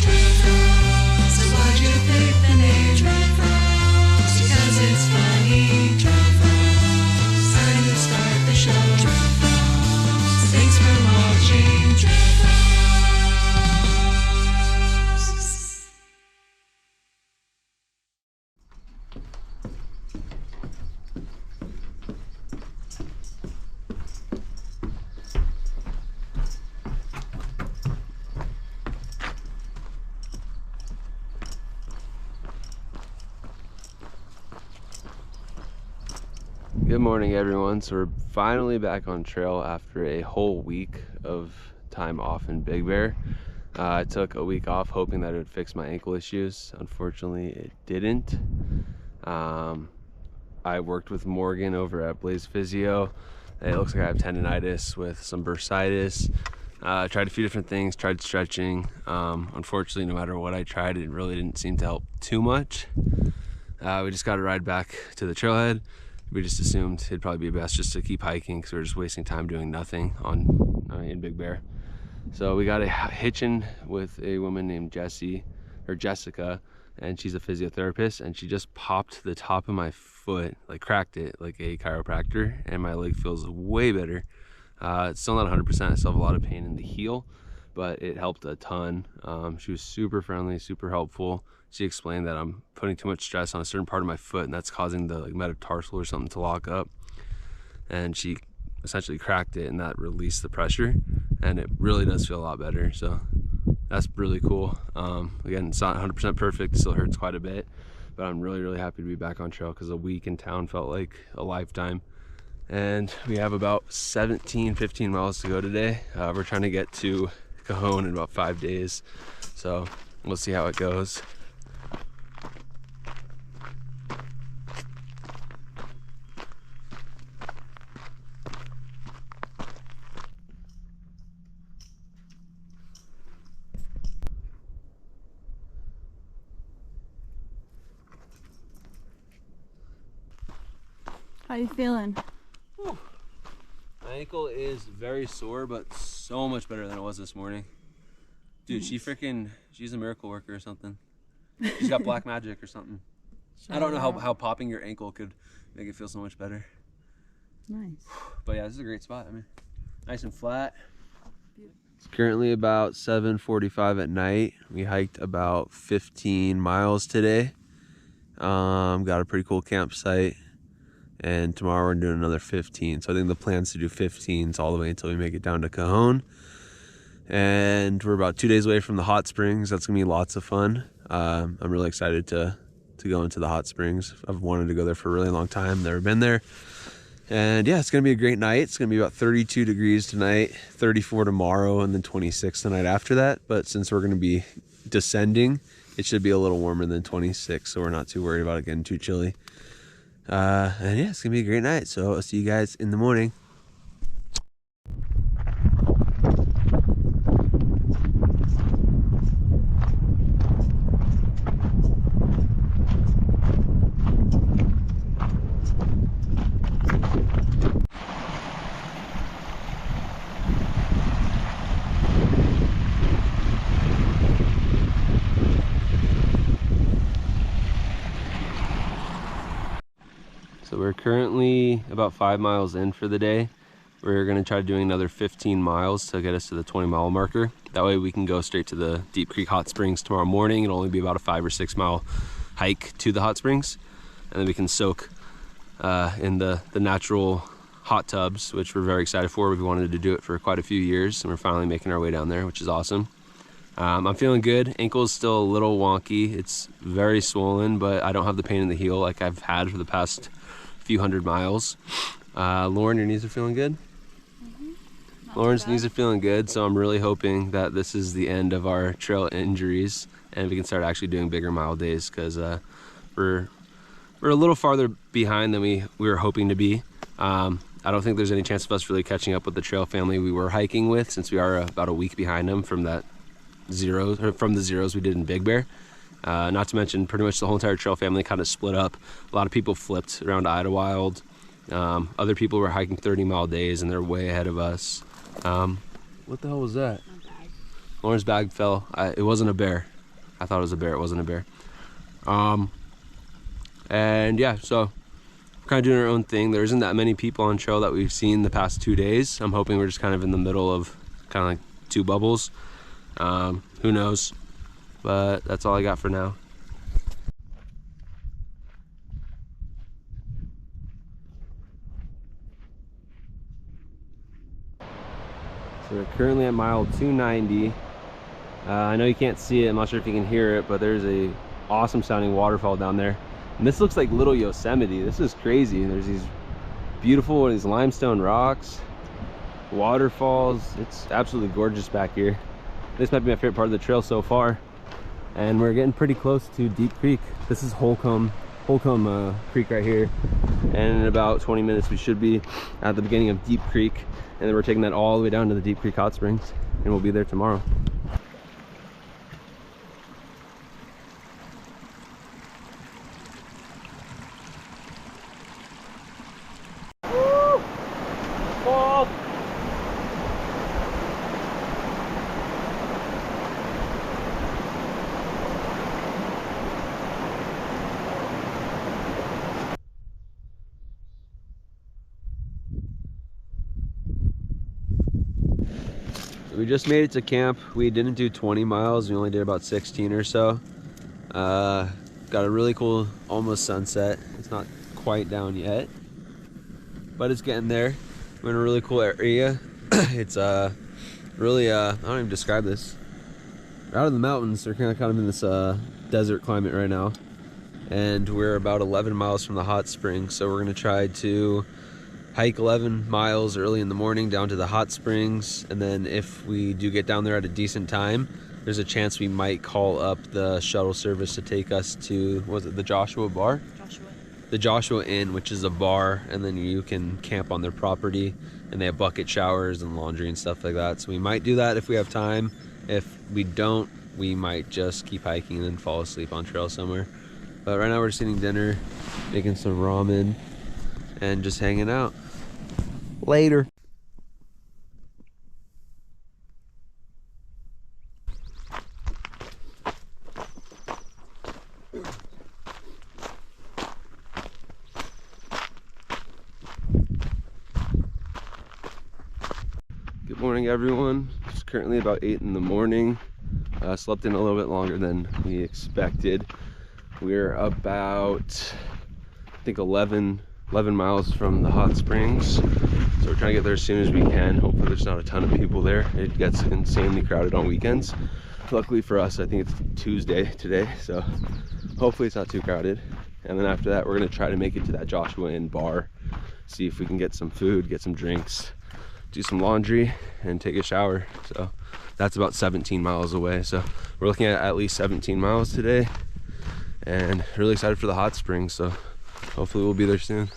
So why'd you pick the name? Because it's funny. Time to start the show. Thanks for watching. Good morning, everyone. So we're finally back on trail after a whole week of time off in Big Bear. I took a week off hoping that it would fix my ankle issues. Unfortunately, it didn't. I worked with Morgan over at Blaze Physio. It looks like I have tendonitis with some bursitis. Tried a few different things, tried stretching. Unfortunately, no matter what I tried, it really didn't seem to help too much. We just got to ride back to the trailhead. We just assumed it'd probably be best just to keep hiking because we were just wasting time doing nothing in Big Bear. So we got a hitching with a woman named Jessica, and she's a physiotherapist, and she just popped the top of my foot, like cracked it like a chiropractor, and my leg feels way better. It's still not 100%, I still have a lot of pain in the heel, but it helped a ton. She was super friendly, super helpful. She explained that I'm putting too much stress on a certain part of my foot, and that's causing the metatarsal or something to lock up. And she essentially cracked it, and that released the pressure, and it really does feel a lot better. So that's really cool. Again, it's not 100% perfect, it still hurts quite a bit, but I'm really happy to be back on trail because a week in town felt like a lifetime. And we have about 15 miles to go today. We're trying to get to Cajon in about 5 days, so we'll see how it goes. How you feeling? Whew. My ankle is very sore, but so much better than it was this morning. Dude, she's a miracle worker or something. She's got black magic or something. I don't know how popping your ankle could make it feel so much better. Nice. But yeah, this is a great spot. I mean, nice and flat. It's currently about 7:45 at night. We hiked about 15 miles today. Got a pretty cool campsite. And tomorrow we're doing another 15. So I think the plan's to do 15s all the way until we make it down to Cajon. And we're about 2 days away from the hot springs. That's gonna be lots of fun. I'm really excited to go into the hot springs. I've wanted to go there for a really long time, never been there. And yeah, it's gonna be a great night. It's gonna be about 32 degrees tonight, 34 tomorrow, and then 26 the night after that. But since we're gonna be descending, it should be a little warmer than 26, so we're not too worried about it getting too chilly. And yeah, it's gonna be a great night, so I'll see you guys in the morning. So we're currently about 5 miles in for the day. We're gonna try doing another 15 miles to get us to the 20-mile marker. That way we can go straight to the Deep Creek Hot Springs tomorrow morning. It'll only be about a 5 or 6 mile hike to the hot springs. And then we can soak in the natural hot tubs, which we're very excited for. We've wanted to do it for quite a few years, and we're finally making our way down there, which is awesome. I'm feeling good. Ankle's still a little wonky. It's very swollen, but I don't have the pain in the heel like I've had for the past few hundred miles. Lauren, your knees are feeling good? Lauren's knees are feeling good, so I'm really hoping that this is the end of our trail injuries and we can start actually doing bigger mile days, because we're a little farther behind than we were hoping to be. I don't think there's any chance of us really catching up with the trail family we were hiking with, since we are about a week behind them from the zeros we did in Big Bear. Not to mention, pretty much the whole entire trail family kind of split up. A lot of people flipped around Idlewild. Other people were hiking 30-mile days, and they're way ahead of us. What the hell was that? Lauren's bag fell. It wasn't a bear. I thought it was a bear. It wasn't a bear. And yeah, so kind of doing our own thing. There isn't that many people on trail that we've seen the past 2 days. I'm hoping we're just kind of in the middle of kind of like two bubbles. Who knows? But that's all I got for now. So we're currently at mile 290. I know you can't see it. I'm not sure if you can hear it, but there's a awesome sounding waterfall down there. And this looks like little Yosemite. This is crazy. There's these beautiful, these limestone rocks, waterfalls. It's absolutely gorgeous back here. This might be my favorite part of the trail so far. And we're getting pretty close to Deep Creek. This is Holcomb Creek right here. And in about 20 minutes, we should be at the beginning of Deep Creek. And then we're taking that all the way down to the Deep Creek Hot Springs. And we'll be there tomorrow. We just made it to camp. We didn't do 20 miles. We only did about 16 or so. Got a really cool almost sunset. It's not quite down yet, but it's getting there. We're in a really cool area. It's really I don't even describe this. We're out in the mountains. We're kind of in this desert climate right now, and we're about 11 miles from the hot springs. So we're gonna try to hike 11 miles early in the morning down to the hot springs, and then if we do get down there at a decent time, there's a chance we might call up the shuttle service to take us to, was it the Joshua Bar? The Joshua Inn, which is a bar, and then you can camp on their property, and they have bucket showers and laundry and stuff like that. So we might do that if we have time. If we don't, we might just keep hiking and then fall asleep on trail somewhere. But right now we're just eating dinner, making some ramen, and just hanging out. Later. Good morning, everyone. It's currently about 8 in the morning. Slept in a little bit longer than we expected. We're about, I think, 11 miles from the hot springs. So we're trying to get there as soon as we can. Hopefully there's not a ton of people there. It gets insanely crowded on weekends. Luckily for us, I think it's Tuesday today, so hopefully it's not too crowded. And then after that, we're gonna try to make it to that Joshua Inn bar, see if we can get some food, get some drinks, do some laundry, and take a shower. So that's about 17 miles away. So we're looking at least 17 miles today, and really excited for the hot springs. So hopefully we'll be there soon.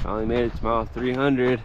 Finally made it to mile 300.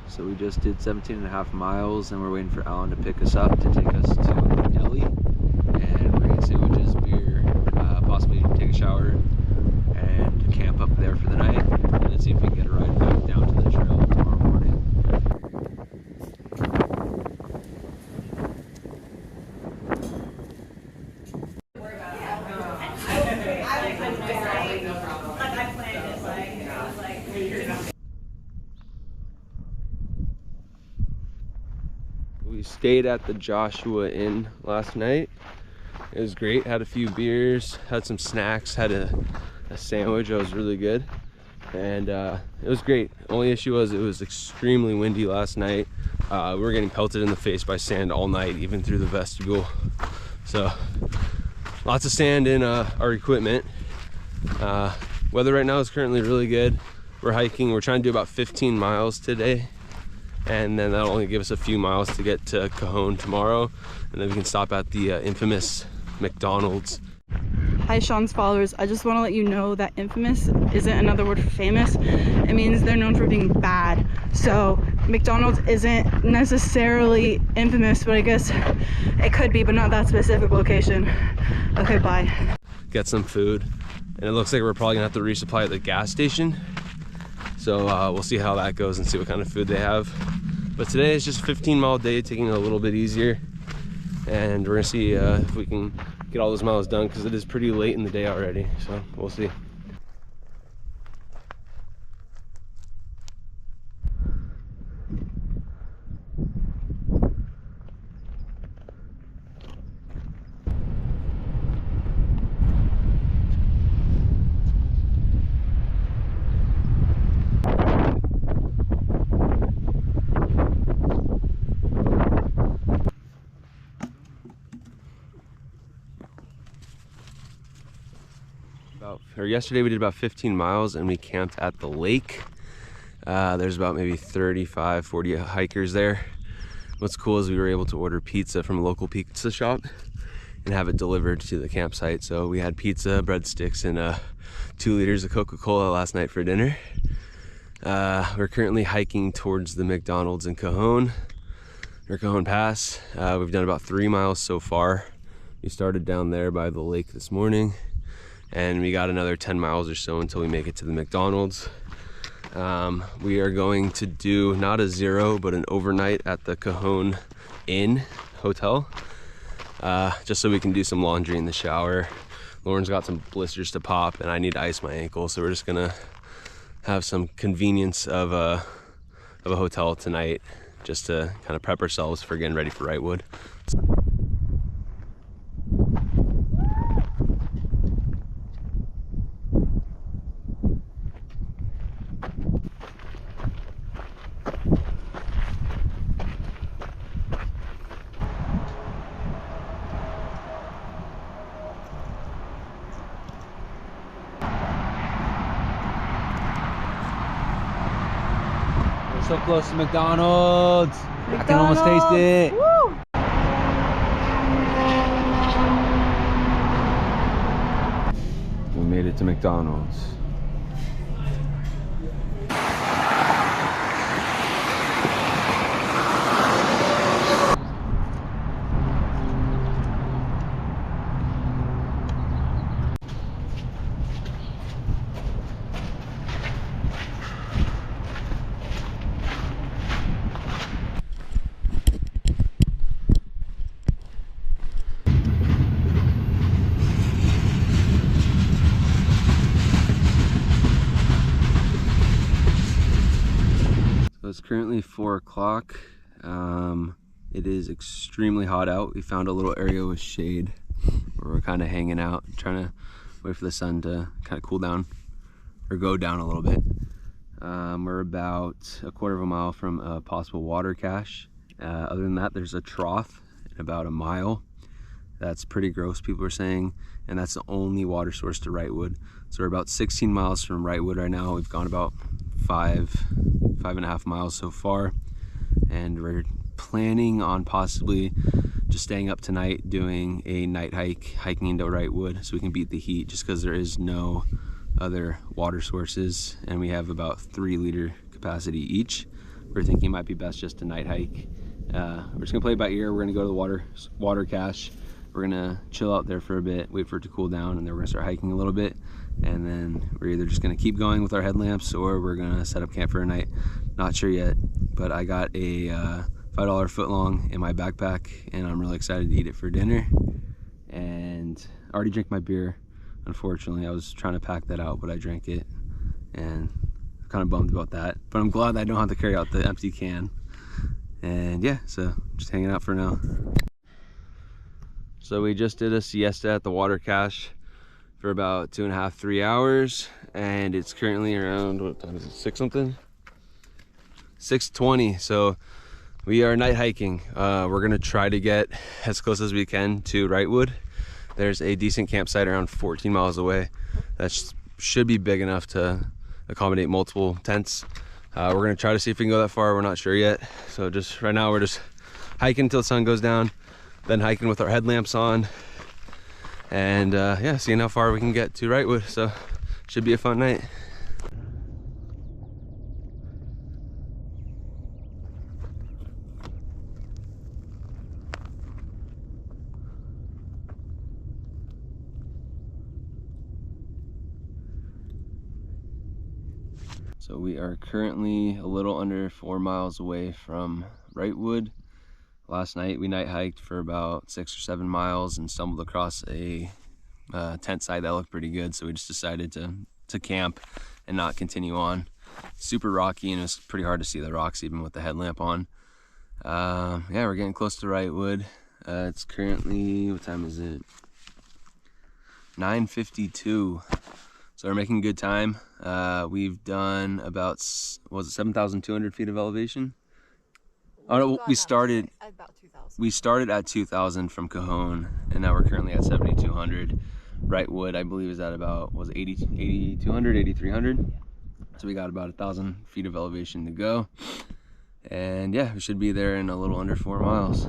So we just did 17.5 miles, and we're waiting for Alan to pick us up to take us to the deli, and we're gonna get sandwiches, beer, possibly take a shower and camp up there for the night, and then see if we can get a ride back down to the trail tomorrow morning. stayed at the Joshua Inn last night. It was great. Had a few beers, had some snacks, had a sandwich. It was really good, and it was great. Only issue was it was extremely windy last night. We were getting pelted in the face by sand all night, even through the vestibule. So lots of sand in our equipment. Weather right now is currently really good. We're hiking. We're trying to do about 15 miles today, and then that'll only give us a few miles to get to Cajon tomorrow, and then we can stop at the infamous McDonald's. Hi, Sean's followers. I just want to let you know that infamous isn't another word for famous. It means they're known for being bad. So McDonald's isn't necessarily infamous, but I guess it could be, but not that specific location. Okay, bye. Get some food, and it looks like we're probably gonna have to resupply at the gas station. So we'll see how that goes and see what kind of food they have. But today is just a 15-mile day, taking it a little bit easier, and we're gonna see if we can get all those miles done, because it is pretty late in the day already. So we'll see. Yesterday we did about 15 miles and we camped at the lake. There's about maybe 35, 40 hikers there. What's cool is we were able to order pizza from a local pizza shop and have it delivered to the campsite. So we had pizza, breadsticks, and 2 liters of Coca-Cola last night for dinner. We're currently hiking towards the McDonald's in Cajon, or Cajon Pass. We've done about 3 miles so far. We started down there by the lake this morning, and we got another 10 miles or so until we make it to the McDonald's. We are going to do not a 0 but an overnight at the Cajon Inn Hotel, just so we can do some laundry in the shower. Lauren's got some blisters to pop and I need to ice my ankle, so we're just gonna have some convenience of a hotel tonight, just to kind of prep ourselves for getting ready for Wrightwood. So close to McDonald's. I can almost taste it. Woo! We made it to McDonald's. It's currently 4 o'clock. It is extremely hot out. We found a little area with shade where we're kind of hanging out, trying to wait for the sun to kind of cool down or go down a little bit. We're about a quarter of a mile from a possible water cache. Other than that, there's a trough in about a mile. That's pretty gross, people are saying, and that's the only water source to Wrightwood. So we're about 16 miles from Wrightwood right now. We've gone about 5.5 miles so far, and we're planning on possibly just staying up tonight, doing a night hike, hiking into Wrightwood, so we can beat the heat, just because there is no other water sources and we have about 3 liter capacity each. We're thinking it might be best just a night hike. We're just gonna play it by ear. We're gonna go to the water cache. We're gonna chill out there for a bit, wait for it to cool down, and then we're gonna start hiking a little bit. And then we're either just gonna keep going with our headlamps or we're gonna set up camp for a night. Not sure yet, but I got a $5 footlong in my backpack and I'm really excited to eat it for dinner. And I already drank my beer. Unfortunately, I was trying to pack that out, but I drank it and I'm kind of bummed about that. But I'm glad I don't have to carry out the empty can. And yeah, so just hanging out for now. So we just did a siesta at the water cache for about 2.5 to 3 hours, and it's currently around, what time is it, 6 something? 6:20. So we are night hiking. We're gonna try to get as close as we can to Wrightwood. There's a decent campsite around 14 miles away that should be big enough to accommodate multiple tents. We're gonna try to see if we can go that far. We're not sure yet. So just right now we're just hiking until the sun goes down, then hiking with our headlamps on, and yeah, seeing how far we can get to Wrightwood. So should be a fun night. So we are currently a little under 4 miles away from Wrightwood. Last night we night hiked for about 6 or 7 miles and stumbled across a tent site that looked pretty good, so we just decided to camp and not continue on. Super rocky, and it was pretty hard to see the rocks even with the headlamp on. Yeah, we're getting close to Wrightwood. It's currently, what time is it? 9:52. So we're making good time. We've done about, what was it, 7,200 feet of elevation? Oh no, we started at 2,000 from Cajon, and now we're currently at 7,200. Wrightwood, I believe, is at about, was it 8,200, 8,300? So we got about 1,000 feet of elevation to go. And yeah, we should be there in a little under 4 miles.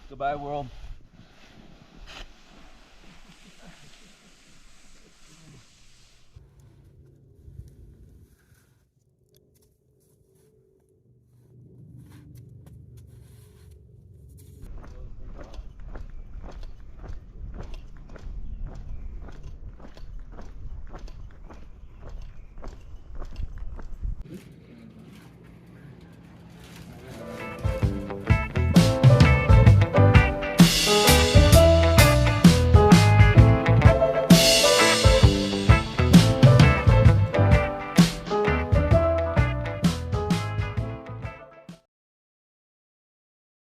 Goodbye, world.